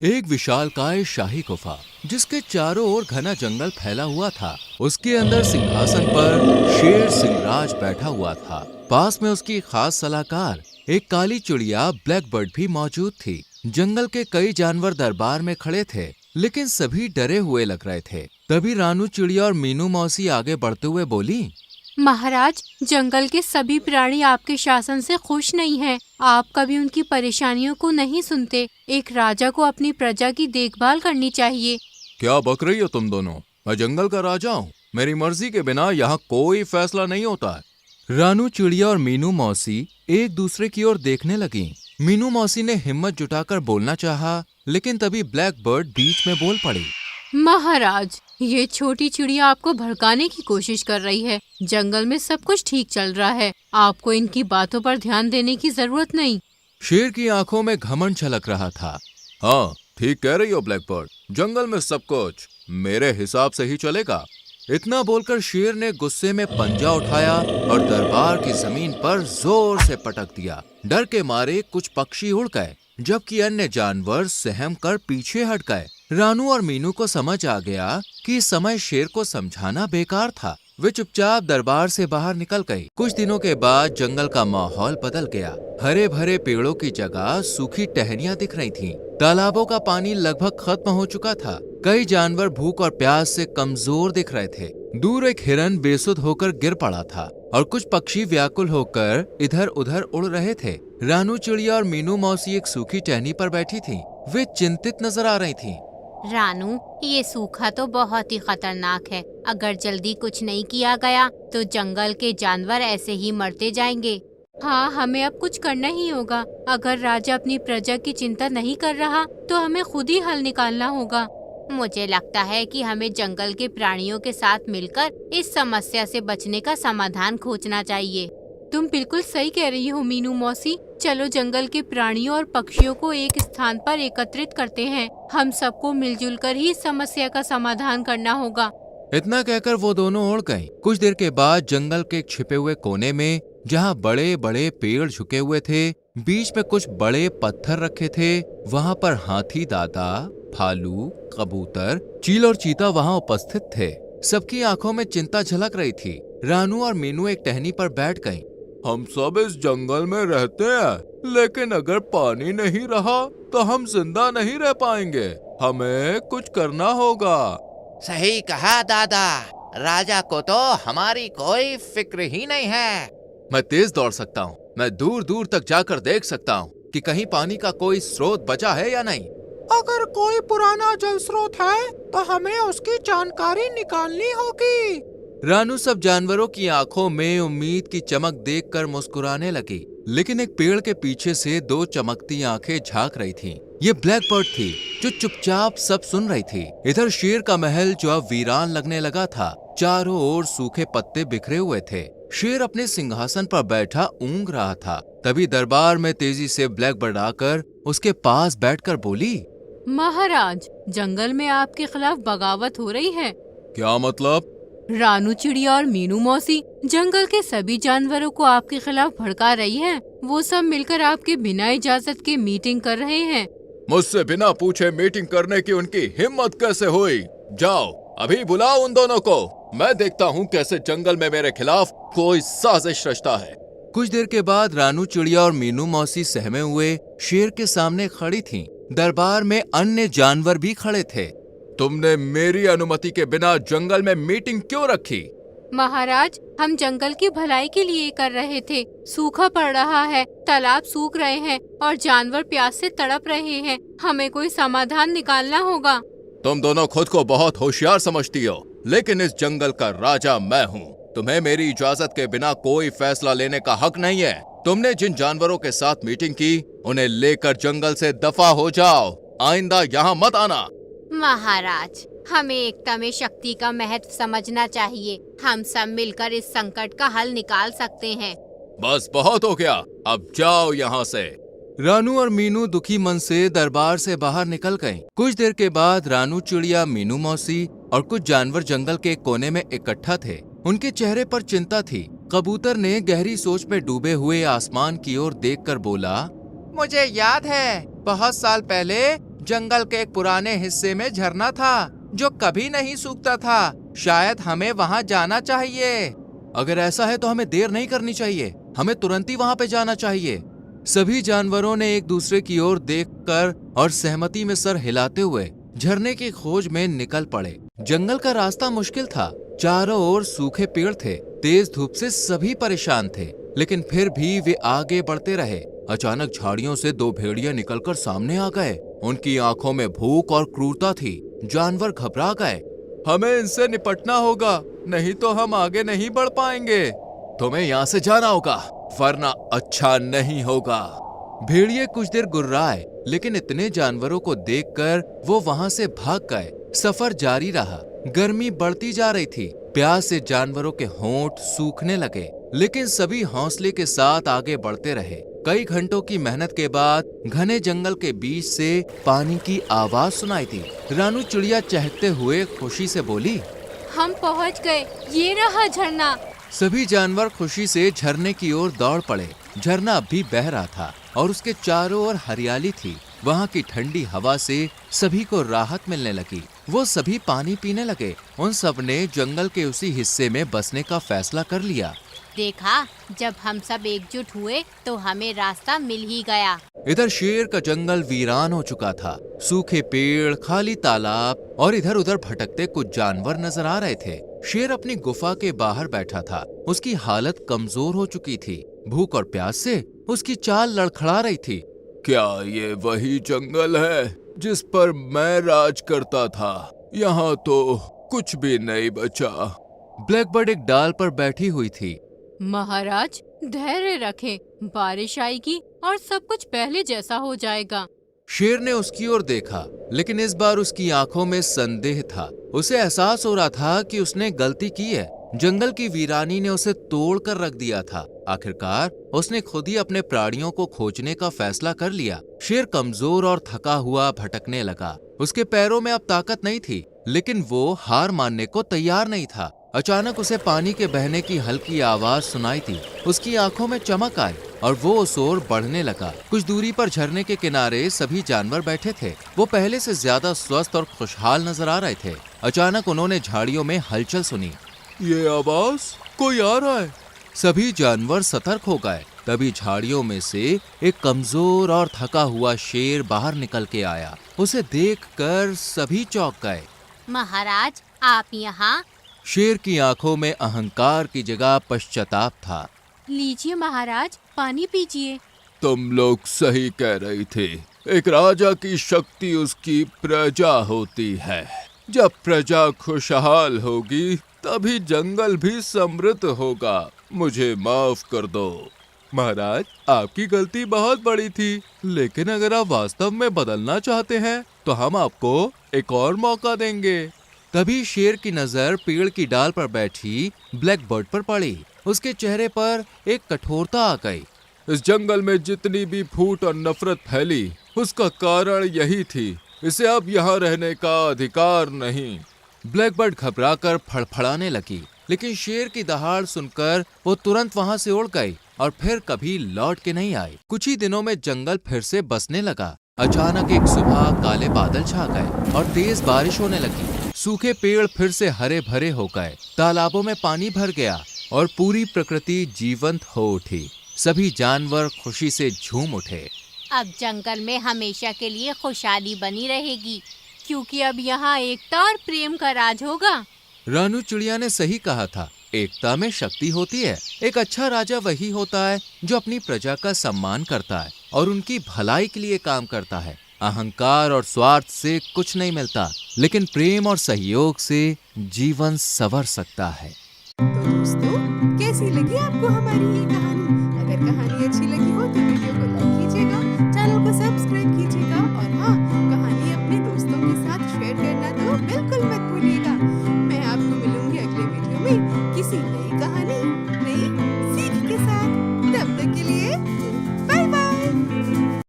एक विशालकाय शाही गुफा जिसके चारों ओर घना जंगल फैला हुआ था। उसके अंदर सिंहासन पर शेर सिंहराज बैठा हुआ था। पास में उसकी खास सलाहकार एक काली चिड़िया ब्लैक बर्ड भी मौजूद थी। जंगल के कई जानवर दरबार में खड़े थे, लेकिन सभी डरे हुए लग रहे थे। तभी रानू चिड़िया और मीनू मौसी आगे बढ़ते हुए बोली, महाराज, जंगल के सभी प्राणी आपके शासन से खुश नहीं हैं। आप कभी उनकी परेशानियों को नहीं सुनते। एक राजा को अपनी प्रजा की देखभाल करनी चाहिए। क्या बक रही हो तुम दोनों? मैं जंगल का राजा हूँ। मेरी मर्जी के बिना यहाँ कोई फैसला नहीं होता है। रानू चिड़िया और मीनू मौसी एक दूसरे की ओर देखने लगी। मीनू मौसी ने हिम्मत जुटाकर बोलना चाहा, लेकिन तभी ब्लैक बर्ड बीच में बोल पड़ी। महाराज, ये छोटी चिड़िया आपको भड़काने की कोशिश कर रही है। जंगल में सब कुछ ठीक चल रहा है। आपको इनकी बातों पर ध्यान देने की जरूरत नहीं। शेर की आंखों में घमंड छलक रहा था। हाँ, ठीक कह रही हो ब्लैक बर्ड। जंगल में सब कुछ मेरे हिसाब से ही चलेगा। इतना बोलकर शेर ने गुस्से में पंजा उठाया और दरबार की जमीन पर जोर से पटक दिया। डर के मारे कुछ पक्षी उड़ गए, जबकि अन्य जानवर सहम कर पीछे हट गए। रानू और मीनू को समझ आ गया कि इस समय शेर को समझाना बेकार था। वे चुपचाप दरबार से बाहर निकल गई। कुछ दिनों के बाद जंगल का माहौल बदल गया। हरे भरे पेड़ों की जगह सूखी टहनियां दिख रही थीं। तालाबों का पानी लगभग खत्म हो चुका था। कई जानवर भूख और प्यास से कमजोर दिख रहे थे। दूर एक हिरन बेसुध होकर गिर पड़ा था और कुछ पक्षी व्याकुल होकर इधर उधर उड़ रहे थे। रानू चिड़िया और मीनू मौसी एक सूखी टहनी पर बैठी थीं। वे चिंतित नजर आ रही थीं। रानू, ये सूखा तो बहुत ही खतरनाक है। अगर जल्दी कुछ नहीं किया गया तो जंगल के जानवर ऐसे ही मरते जाएंगे। हाँ, हमें अब कुछ करना ही होगा। अगर राजा अपनी प्रजा की चिंता नहीं कर रहा तो हमें खुद ही हल निकालना होगा। मुझे लगता है कि हमें जंगल के प्राणियों के साथ मिलकर इस समस्या से बचने का समाधान खोजना चाहिए। तुम बिल्कुल सही कह रही हो मीनू मौसी। चलो जंगल के प्राणियों और पक्षियों को एक स्थान पर एकत्रित करते हैं। हम सबको मिलजुल कर ही इस समस्या का समाधान करना होगा। इतना कहकर वो दोनों उड़ गईं। कुछ देर के बाद जंगल के एक छिपे हुए कोने में, जहाँ बड़े बड़े पेड़ झुके हुए थे, बीच में कुछ बड़े पत्थर रखे थे, वहाँ पर हाथी दादा, भालू, कबूतर, चील और चीता वहाँ उपस्थित थे। सबकी आंखों में चिंता झलक रही थी। रानू और मीनू एक टहनी पर बैठ गईं। हम सब इस जंगल में रहते हैं, लेकिन अगर पानी नहीं रहा तो हम जिंदा नहीं रह पाएंगे। हमें कुछ करना होगा। सही कहा दादा। राजा को तो हमारी कोई फिक्र ही नहीं है। मैं तेज दौड़ सकता हूँ। मैं दूर दूर तक जाकर देख सकता हूँ कि कहीं पानी का कोई स्रोत बचा है या नहीं। अगर कोई पुराना जल स्रोत है तो हमें उसकी जानकारी निकालनी होगी। रानू सब जानवरों की आंखों में उम्मीद की चमक देखकर मुस्कुराने लगी। लेकिन एक पेड़ के पीछे से दो चमकती आंखें झांक रही थीं। ये ब्लैक बर्ड थी, जो चुपचाप सब सुन रही थी। इधर शेर का महल जो अब वीरान लगने लगा था। चारों ओर सूखे पत्ते बिखरे हुए थे। शेर अपने सिंहासन पर बैठा ऊँग रहा था। तभी दरबार में तेजी से ब्लैक बर्ड आकर उसके पास बैठकर बोली, महाराज, जंगल में आपके खिलाफ बगावत हो रही है। क्या मतलब? रानू चिड़िया और मीनू मौसी जंगल के सभी जानवरों को आपके खिलाफ भड़का रही हैं। वो सब मिलकर आपके बिना इजाजत के मीटिंग कर रहे हैं। मुझसे बिना पूछे मीटिंग करने की उनकी हिम्मत कैसे हुई? जाओ, अभी बुलाओ उन दोनों को। मैं देखता हूँ कैसे जंगल में मेरे खिलाफ कोई साजिश रचता है। कुछ देर के बाद रानू चिड़िया और मीनू मौसी सहमे हुए शेर के सामने खड़ी थीं। दरबार में अन्य जानवर भी खड़े थे। तुमने मेरी अनुमति के बिना जंगल में मीटिंग क्यों रखी? महाराज, हम जंगल की भलाई के लिए कर रहे थे। सूखा पड़ रहा है, तालाब सूख रहे हैं और जानवर प्यास से तड़प रहे हैं। हमें कोई समाधान निकालना होगा। तुम दोनों खुद को बहुत होशियार समझती हो, लेकिन इस जंगल का राजा मैं हूँ। तुम्हें मेरी इजाजत के बिना कोई फैसला लेने का हक नहीं है। तुमने जिन जानवरों के साथ मीटिंग की, उन्हें लेकर जंगल से दफा हो जाओ। आइंदा यहाँ मत आना। महाराज, हमें एकता में शक्ति का महत्व समझना चाहिए। हम सब मिलकर इस संकट का हल निकाल सकते हैं। बस बहुत हो गया, अब जाओ यहाँ से। रानू और मीनू दुखी मन से दरबार से बाहर निकल गईं। कुछ देर के बाद रानू चिड़िया, मीनू मौसी और कुछ जानवर जंगल के कोने में इकट्ठा थे। उनके चेहरे पर चिंता थी। कबूतर ने गहरी सोच में डूबे हुए आसमान की ओर देखकर बोला, मुझे याद है, बहुत साल पहले जंगल के एक पुराने हिस्से में झरना था जो कभी नहीं सूखता था। शायद हमें वहाँ जाना चाहिए। अगर ऐसा है तो हमें देर नहीं करनी चाहिए। हमें तुरंत ही वहाँ पे जाना चाहिए। सभी जानवरों ने एक दूसरे की ओर देखकर और सहमति में सर हिलाते हुए झरने की खोज में निकल पड़े। जंगल का रास्ता मुश्किल था। चारों ओर सूखे पेड़ थे। तेज धूप से सभी परेशान थे, लेकिन फिर भी वे आगे बढ़ते रहे। अचानक झाड़ियों से दो भेड़िया निकलकर सामने आ गए। उनकी आंखों में भूख और क्रूरता थी। जानवर घबरा गए। हमें इनसे निपटना होगा, नहीं तो हम आगे नहीं बढ़ पाएंगे। तुम्हें यहाँ से जाना होगा, वरना अच्छा नहीं होगा। भेड़िए कुछ देर गुर्राए, लेकिन इतने जानवरों को देखकर वो वहाँ से भाग गए। सफर जारी रहा। गर्मी बढ़ती जा रही थी। प्यास से जानवरों के होंठ सूखने लगे, लेकिन सभी हौसले के साथ आगे बढ़ते रहे। कई घंटों की मेहनत के बाद घने जंगल के बीच से पानी की आवाज सुनाई दी। रानू चिड़िया चहकते हुए खुशी से बोली, हम पहुंच गए, ये रहा झरना। सभी जानवर खुशी से झरने की ओर दौड़ पड़े। झरना अब भी बह रहा था और उसके चारों ओर हरियाली थी। वहाँ की ठंडी हवा से सभी को राहत मिलने लगी। वो सभी पानी पीने लगे। उन सब ने जंगल के उसी हिस्से में बसने का फैसला कर लिया। देखा, जब हम सब एकजुट हुए तो हमें रास्ता मिल ही गया। इधर शेर का जंगल वीरान हो चुका था। सूखे पेड़, खाली तालाब और इधर उधर भटकते कुछ जानवर नजर आ रहे थे। शेर अपनी गुफा के बाहर बैठा था। उसकी हालत कमजोर हो चुकी थी। भूख और प्यास से उसकी चाल लड़खड़ा रही थी। क्या ये वही जंगल है जिस पर मैं राज करता था? यहाँ तो कुछ भी नहीं बचा। ब्लैकबर्ड एक डाल पर बैठी हुई थी। महाराज, धैर्य रखें, बारिश आएगी और सब कुछ पहले जैसा हो जाएगा। शेर ने उसकी ओर देखा, लेकिन इस बार उसकी आंखों में संदेह था। उसे एहसास हो रहा था कि उसने गलती की है। जंगल की वीरानी ने उसे तोड़ कर रख दिया था। आखिरकार उसने खुद ही अपने प्राणियों को खोजने का फैसला कर लिया। शेर कमजोर और थका हुआ भटकने लगा। उसके पैरों में अब ताकत नहीं थी, लेकिन वो हार मानने को तैयार नहीं था। अचानक उसे पानी के बहने की हल्की आवाज सुनाई थी। उसकी आंखों में चमक आई और वो उस ओर बढ़ने लगा। कुछ दूरी पर झरने के किनारे सभी जानवर बैठे थे। वो पहले से ज्यादा स्वस्थ और खुशहाल नजर आ रहे थे। अचानक उन्होंने झाड़ियों में हलचल सुनी। ये आवाज, कोई आ रहा है। सभी जानवर सतर्क हो गए। तभी झाड़ियों में से एक कमजोर और थका हुआ शेर बाहर निकल के आया। उसे देखकर सभी चौंक गए। महाराज, आप यहाँ? शेर की आंखों में अहंकार की जगह पश्चाताप था। लीजिए महाराज, पानी पीजिए। तुम लोग सही कह रही थी। एक राजा की शक्ति उसकी प्रजा होती है। जब प्रजा खुशहाल होगी तभी जंगल भी समृद्ध होगा। मुझे माफ कर दो। महाराज, आपकी गलती बहुत बड़ी थी, लेकिन अगर आप वास्तव में बदलना चाहते हैं तो हम आपको एक और मौका देंगे। तभी शेर की नजर पेड़ की डाल पर बैठी ब्लैकबर्ड पर पड़ी। उसके चेहरे पर एक कठोरता आ गई। इस जंगल में जितनी भी फूट और नफरत फैली, उसका कारण यही थी। इसे अब यहाँ रहने का अधिकार नहीं। ब्लैकबर्ड घबराकर फड़फड़ाने लगी, लेकिन शेर की दहाड़ सुनकर वो तुरंत वहाँ से उड़ गई और फिर कभी लौट के नहीं आई। कुछ ही दिनों में जंगल फिर से बसने लगा। अचानक एक सुबह काले बादल छा गए और तेज बारिश होने लगी। सूखे पेड़ फिर से हरे भरे हो गए। तालाबों में पानी भर गया और पूरी प्रकृति जीवंत हो उठी। सभी जानवर खुशी से झूम उठे। अब जंगल में हमेशा के लिए खुशहाली बनी रहेगी, क्योंकि अब यहाँ एकता और प्रेम का राज होगा। रानू चिड़िया ने सही कहा था। एकता में शक्ति होती है। एक अच्छा राजा वही होता है जो अपनी प्रजा का सम्मान करता है और उनकी भलाई के लिए काम करता है। अहंकार और स्वार्थ से कुछ नहीं मिलता, लेकिन प्रेम और सहयोग से जीवन संवर सकता है। तो दोस्तों, कैसी लगी आपको हमारी ये कहानी? अगर कहानी अच्छी लगी हो तो वीडियो को लाइक